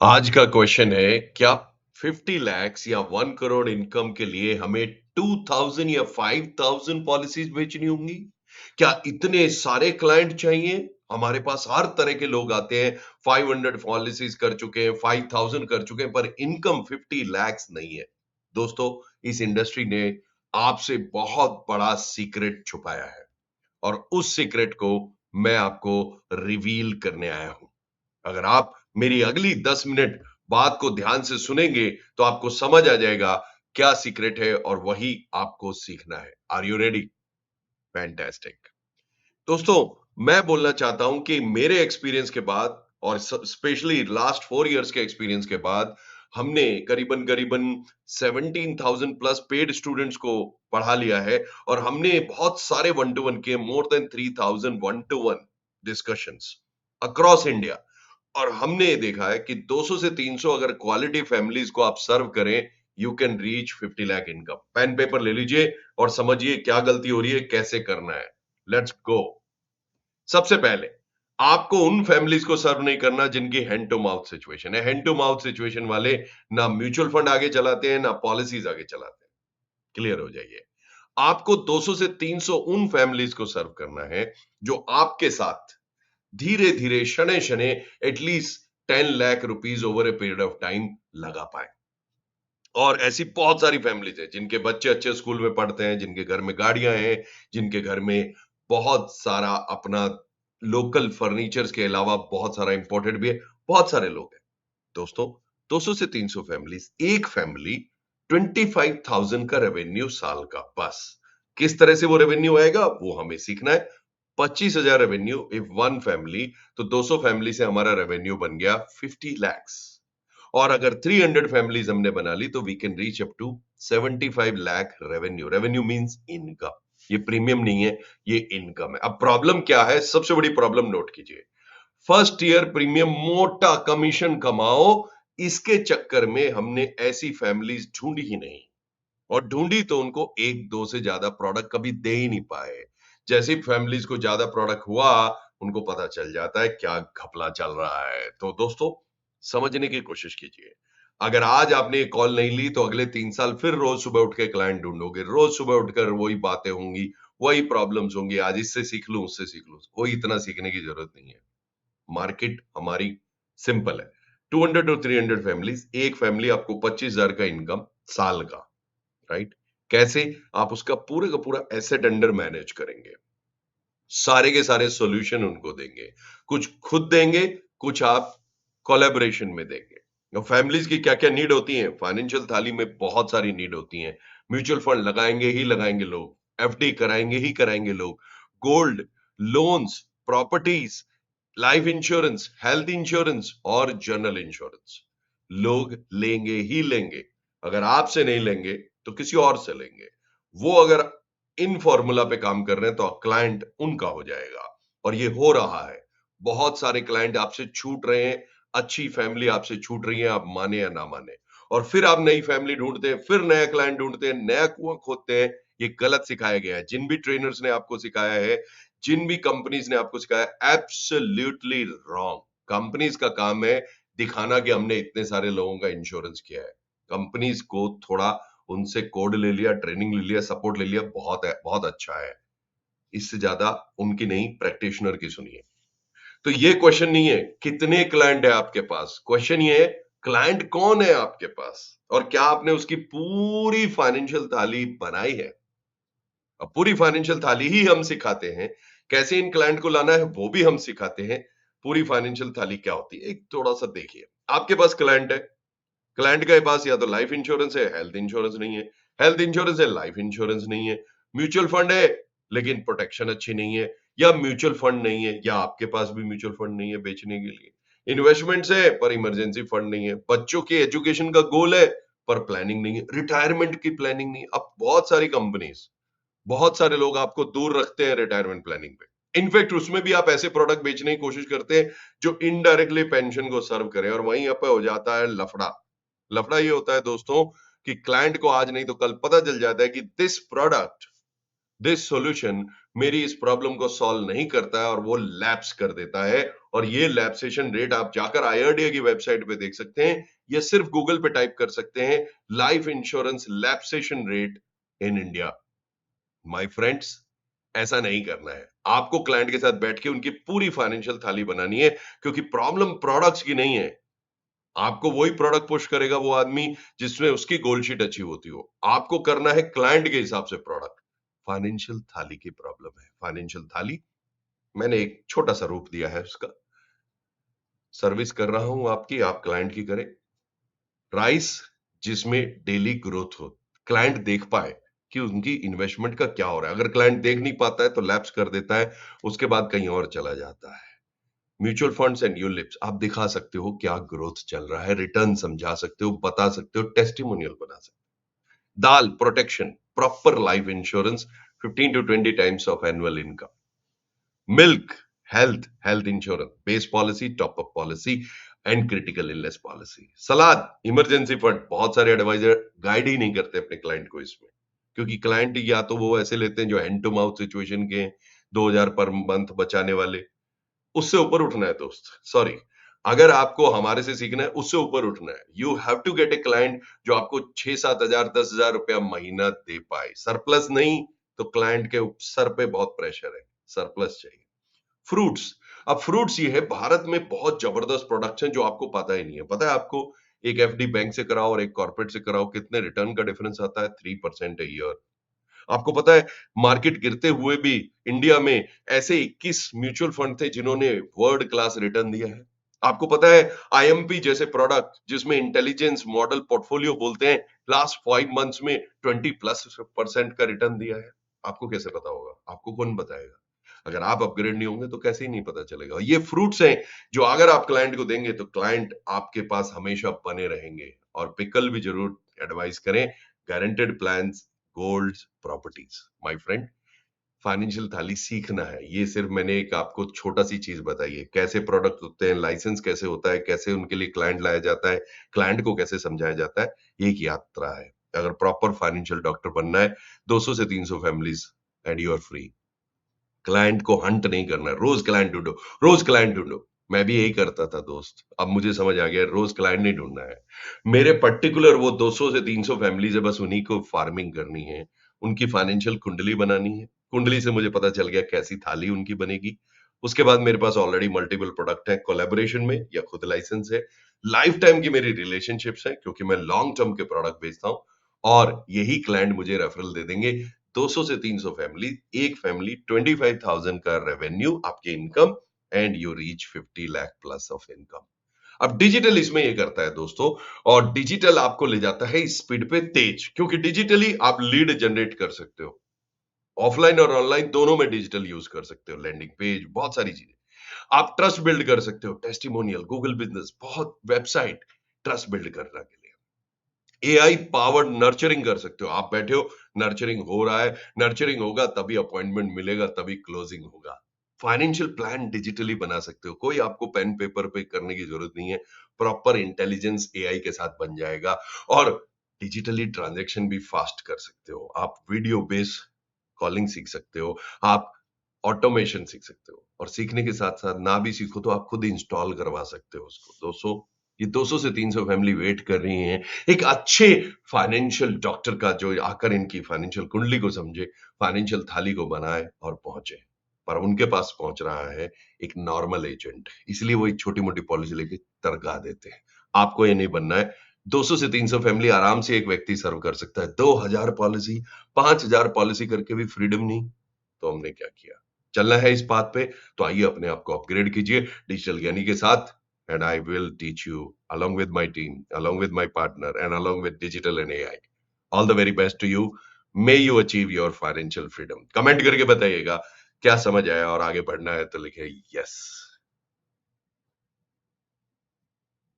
आज का क्वेश्चन है क्या 50 lakhs या 1 करोड़ इनकम के लिए हमें 2000 या 5000 पॉलिसीज बेचनी होंगी? क्या इतने सारे क्लाइंट चाहिए? हमारे पास हर तरह के लोग आते हैं, 500 पॉलिसीज कर चुके हैं, 5000 कर चुके हैं, पर इनकम 50 lakhs नहीं है। दोस्तों, इस इंडस्ट्री ने आपसे बहुत बड़ा सीक्रेट छुपाया है और उस सीक्रेट को मैं आपको रिवील करने आया हूं। अगर आप मेरी अगली 10 मिनट बात को ध्यान से सुनेंगे तो आपको समझ आ जाएगा क्या सीक्रेट है और वही आपको सीखना है। Are you ready? फैंटास्टिक। दोस्तों, मैं बोलना चाहता हूं कि मेरे एक्सपीरियंस के बाद और स्पेशली लास्ट 4 इयर्स के एक्सपीरियंस के बाद हमने करीबन करीबन 17,000 प्लस पेड स्टूडेंट्स को पढ़ा लिया है और हमने बहुत सारे वन टू वन के more than 3,000 one two one discussions across India. और हमने ये देखा है कि 200 से 300 अगर क्वालिटी फैमिलीज को आप सर्व करें, you can reach 50 lakh income. Pen paper ले लीजिए और समझिए क्या गलती हो रही है, कैसे करना है। Let's go. सबसे पहले आपको उन फैमिलीज को सर्व नहीं करना जिनकी हैंड टू माउथ सिचुएशन है। हैंड टू माउथ सिचुएशन वाले ना म्यूचुअल फंड आगे चलाते हैं, ना पॉलिसीज आगे चलाते हैं। क्लियर हो जाइए। आपको 200 से 300 उन फैमिलीज को सर्व करना है जो आपके साथ धीरे धीरे शने शने at least 10 lakh rupees over a period of time लगा पाए। और ऐसी बहुत सारी फैमिलीज है जिनके बच्चे अच्छे स्कूल में पढ़ते हैं, जिनके घर में गाड़ियां हैं, जिनके घर में बहुत सारा अपना लोकल फर्नीचर्स के अलावा बहुत सारा इंपोर्टेड भी है। बहुत सारे लोग हैं। दोस्तों, 200 से 300 फैमिलीज, एक फैमिली 25,000 का रेवेन्यू साल का, बस। किस तरह से वो रेवेन्यू आएगा वो हमें सीखना है। 25,000 रेवेन्यू इफ वन फैमिली, तो 200 फैमिली से हमारा रेवेन्यू बन गया 50 लैक्स। और अगर 300 फैमिलीज हमने बना ली तो we can reach up to 75 lakh revenue. Revenue means income. ये प्रीमियम नहीं है, ये इनकम है। अब प्रॉब्लम क्या है? सबसे बड़ी प्रॉब्लम नोट कीजिए। फर्स्ट ईयर प्रीमियम मोटा कमीशन कमाओ, इसके चक्कर में हमने ऐसी फैमिलीज ढूंढी ही नहीं। और ढूंढी तो उनको एक दो से ज्यादा प्रोडक्ट कभी दे ही नहीं पाए। जैसे ही फैमिलीज को ज्यादा प्रोडक्ट हुआ, उनको पता चल जाता है क्या घपला चल रहा है। तो दोस्तों, समझने की कोशिश कीजिए। अगर आज आपने कॉल नहीं ली तो अगले 3 साल फिर रोज सुबह उठ के क्लाइंट ढूंढोगे, रोज सुबह उठकर वही बातें होंगी, वही प्रॉब्लम्स होंगी। आज इससे सीख लूं, उससे सीख लूं, कोई इतना सीखने की जरूरत नहीं है। मार्केट हमारी सिंपल है। 200 टू 300 फैमिलीज, एक फैमिली आपको 25,000 का इनकम साल का, राइट? कैसे? आप उसका पूरे का पूरा एसेट अंडर मैनेज करेंगे, सारे के सारे सॉल्यूशन उनको देंगे, कुछ खुद देंगे, कुछ आप कोलैबोरेशन में देंगे। और फैमिलीज की क्या क्या नीड होती है? फाइनेंशियल थाली में बहुत सारी नीड होती है। म्यूचुअल फंड लगाएंगे ही लगाएंगे लोग, एफडी कराएंगे ही कराएंगे लोग, gold, loans, properties, life insurance, health insurance और जनरल इंश्योरेंस लोग लेंगे ही लेंगे। अगर आपसे नहीं लेंगे तो किसी और से लेंगे। वो अगर इन फॉर्मूला पे काम कर रहे हैं तो क्लाइंट उनका हो जाएगा। और ये हो रहा है। बहुत सारे क्लाइंट आपसे छूट रहे हैं, अच्छी फैमिली आपसे छूट रही है, आप माने या ना माने। और फिर आप नई फैमिली ढूंढते हैं, फिर नया क्लाइंट ढूंढते हैं, नया कुआं खोदते हैं। ये गलत सिखाया गया है। जिन भी ट्रेनर्स ने आपको सिखाया है, जिन भी कंपनीज ने आपको सिखाया, एब्सोल्युटली रॉन्ग। कंपनीज का काम है दिखाना कि हमने इतने सारे लोगों का इंश्योरेंस किया है। कंपनीज को थोड़ा उनसे कोड ले लिया, ट्रेनिंग ले लिया, सपोर्ट ले लिया, बहुत है, बहुत अच्छा है। इससे ज्यादा उनकी नहीं, प्रैक्टिशनर की सुनिए। तो ये क्वेश्चन नहीं है कितने क्लाइंट है आपके पास, क्वेश्चन ये है क्लाइंट कौन है आपके पास और क्या आपने उसकी पूरी फाइनेंशियल थाली बनाई है। अब पूरी फाइनेंशियल थाली ही हम सिखाते हैं, कैसे इन क्लाइंट को लाना है वो भी हम सिखाते हैं। पूरी फाइनेंशियल थाली क्या होती है, एक थोड़ा सा देखिए। आपके पास क्लाइंट है, क्लाइंट के पास या तो लाइफ इंश्योरेंस है, हेल्थ इंश्योरेंस नहीं है, हेल्थ इंश्योरेंस है, लाइफ इंश्योरेंस नहीं है, म्यूचुअल फंड है लेकिन प्रोटेक्शन अच्छी नहीं है, या म्यूचुअल फंड नहीं है, या आपके पास भी म्यूचुअल फंड नहीं है बेचने के लिए, इन्वेस्टमेंट्स है पर इमरजेंसी फंड नहीं है, बच्चों के एजुकेशन का गोल है पर प्लानिंग नहीं है, रिटायरमेंट की प्लानिंग नहीं है। अब बहुत सारी कंपनीज, बहुत सारे लोग आपको दूर रखते हैं रिटायरमेंट प्लानिंग पे। इनफैक्ट उसमें भी आप ऐसे प्रोडक्ट बेचने की कोशिश करते हैं जो इनडायरेक्टली पेंशन को सर्व करें, और वहीं पे हो जाता है लफड़ा। लफड़ा ये होता है दोस्तों कि क्लाइंट को आज नहीं तो कल पता चल जाता है कि दिस प्रोडक्ट दिस सॉल्यूशन मेरी इस प्रॉब्लम को सॉल्व नहीं करता है और वो लैप्स कर देता है। और ये लैप्सेशन रेट आप जाकर IRDA की वेबसाइट पे देख सकते हैं, या सिर्फ गूगल पे टाइप कर सकते हैं, life insurance लैप्सेशन rate in India. My friends, ऐसा नहीं करना है। आपको क्लाइंट के साथ बैठ के उनकी पूरी फाइनेंशियल थाली बनानी है, क्योंकि प्रॉब्लम प्रोडक्ट्स की नहीं है। आपको वही प्रोडक्ट पुश करेगा वो आदमी जिसमें उसकी गोल शीट अचीव होती हो। आपको करना है क्लाइंट के हिसाब से प्रोडक्ट। फाइनेंशियल थाली की प्रॉब्लम है। फाइनेंशियल थाली, मैंने एक छोटा सा रूप दिया है उसका। सर्विस कर रहा हूं आपकी, आप क्लाइंट की करें। राइस जिसमें डेली ग्रोथ हो, क्लाइंट देख पाए कि उनकी इन्वेस्टमेंट का क्या हो रहा है। अगर क्लाइंट देख नहीं पाता है तो लैप्स कर देता है, उसके बाद कहीं और चला जाता है। म्यूचुअल फंड्स एंड यूलिप्स, आप दिखा सकते हो क्या ग्रोथ चल रहा है, रिटर्न समझा सकते हो, बता सकते हो, टेस्टिमोनियल बना सकते हो। Dal protection, proper life insurance, 15 to 20 times of annual income. Milk, health, health insurance, base policy, top up policy and critical illness policy. Salad, emergency fund. बहुत सारे एडवाइजर गाइड ही नहीं करते अपने क्लाइंट को इसमें, क्योंकि क्लाइंट या तो वो ऐसे लेते हैं जो हैंड टू माउथ सिचुएशन के हैं, 2000 पर मंथ बचाने वाले। उससे ऊपर उठना है दोस्त, सॉरी, अगर आपको हमारे से सीखना है, उससे ऊपर उठना है। You have to get a client जो आपको 6-7 हजार 10 हजार रुपया महीना दे पाए। सरप्लस नहीं तो क्लाइंट के सर पे बहुत प्रेशर है, सरप्लस चाहिए। फ्रूट्स, अब फ्रूट्स ये है, भारत में बहुत जबरदस्त प्रोडक्ट्स हैं जो आपको पता ही नहीं है। पता है आपको, एक FD बैंक से कराओ और एक कॉर्पोरेट से कराओ, कितने रिटर्न का डिफरेंस आता है? 3% a ईयर। आपको पता है, मार्केट गिरते हुए भी इंडिया में ऐसे 21 म्यूचुअल फंड थे जिन्होंने वर्ल्ड क्लास रिटर्न दिया है। आपको पता है, IMP जैसे प्रोडक्ट जिसमें इंटेलिजेंस मॉडल पोर्टफोलियो बोलते हैं, लास्ट 5 मंथ्स में 20+% का रिटर्न दिया है। आपको कैसे पता होगा? आपको कौन बताएगा? अगर आप अपग्रेड नहीं होंगे तो कैसे ही नहीं पता चलेगा। ये फ्रूट्स हैं जो अगर आप क्लाइंट को देंगे तो क्लाइंट आपके पास हमेशा बने रहेंगे। और पिकल भी जरूर एडवाइस करें, guaranteed plans, gold, properties. My friend, financial थाली सीखना है। ये सिर्फ मैंने एक आपको छोटा सी चीज बताई है, कैसे प्रोडक्ट होते हैं, लाइसेंस कैसे होता है, कैसे उनके लिए क्लाइंट लाया जाता है, क्लाइंट को कैसे समझाया जाता है। ये एक यात्रा है। अगर प्रॉपर फाइनेंशियल डॉक्टर बनना है, 200 से 300 families and you are free. Client को हंट नहीं करना है, रोज क्लाइंट ढूंढो, रोज क्लाइंट ढूंढो। मैं भी यही करता था दोस्त, अब मुझे समझ आ गया रोज क्लाइंट नहीं ढूंढना है। मेरे पर्टिकुलर वो 200 से 300 फैमिलीज है, बस उन्हीं को फार्मिंग करनी है, उनकी फाइनेंशियल कुंडली बनानी है। कुंडली से मुझे पता चल गया कैसी थाली उनकी बनेगी। उसके बाद मेरे पास ऑलरेडी मल्टीपल प्रोडक्ट है, कोलैबोरेशन में या खुद लाइसेंस है। लाइफ टाइम की मेरी रिलेशनशिप्स है, क्योंकि मैं लॉन्ग टर्म के प्रोडक्ट बेचता हूँ। और यही क्लाइंट मुझे रेफरल दे देंगे। 200 से 300 फैमिली, एक फैमिली 25,000 का रेवेन्यू आपके income, and you reach 50 lakh plus of income. अब डिजिटल इसमें ये करता है दोस्तों, और डिजिटल आपको ले जाता है स्पीड पे तेज, क्योंकि डिजिटली आप लीड जनरेट कर सकते हो। ऑफलाइन और ऑनलाइन दोनों में डिजिटल यूज कर सकते हो, लैंडिंग पेज, बहुत सारी चीजें। आप ट्रस्ट बिल्ड कर सकते हो, टेस्टिमोनियल, गूगल बिजनेस, बहुत वेबसाइट, ट्रस्ट बिल्ड करने के लिए। AI पावर्ड नर्चरिंग कर सकते हो। आप बैठे हो, नर्चरिंग हो रहा है, नर्चरिंग होगा तभी अपॉइंटमेंट मिलेगा, तभी क्लोजिंग होगा। फाइनेंशियल प्लान डिजिटली बना सकते हो, कोई आपको पेन पेपर पे करने की जरूरत नहीं है। प्रॉपर इंटेलिजेंस AI के साथ बन जाएगा। और डिजिटली ट्रांजैक्शन भी फास्ट कर सकते हो। आप वीडियो बेस्ड कॉलिंग सीख सकते हो, आप ऑटोमेशन सीख सकते हो, और सीखने के साथ साथ ना भी सीखो तो आप खुद इंस्टॉल करवा सकते हो उसको। दोस्तों, ये 200 से 300 फैमिली वेट कर रही हैं एक अच्छे फाइनेंशियल डॉक्टर का, जो आकर इनकी फाइनेंशियल कुंडली को समझे, फाइनेंशियल थाली को बनाए और पहुंचे। पर उनके पास पहुंच रहा है एक नॉर्मल एजेंट, इसलिए वो एक छोटी मोटी पॉलिसी लेके तरगा देते हैं। आपको ये नहीं बनना है। 200 से 300 फैमिली आराम से एक व्यक्ति सर्व कर सकता है। 2000 पॉलिसी, 5000 पॉलिसी करके भी फ्रीडम नहीं, तो हमने क्या किया? चलना है इस बात पे, तो आइए अपने आप को अपग्रेड कीजिए डिजिटल ज्ञानी के साथ, and I will teach you along with my team, along with my partner, and along with digital and AI. All the very best to you. May you achieve your financial freedom. Comment करके बताइएगा क्या समझ आया, और आगे बढ़ना है तो लिखे यस।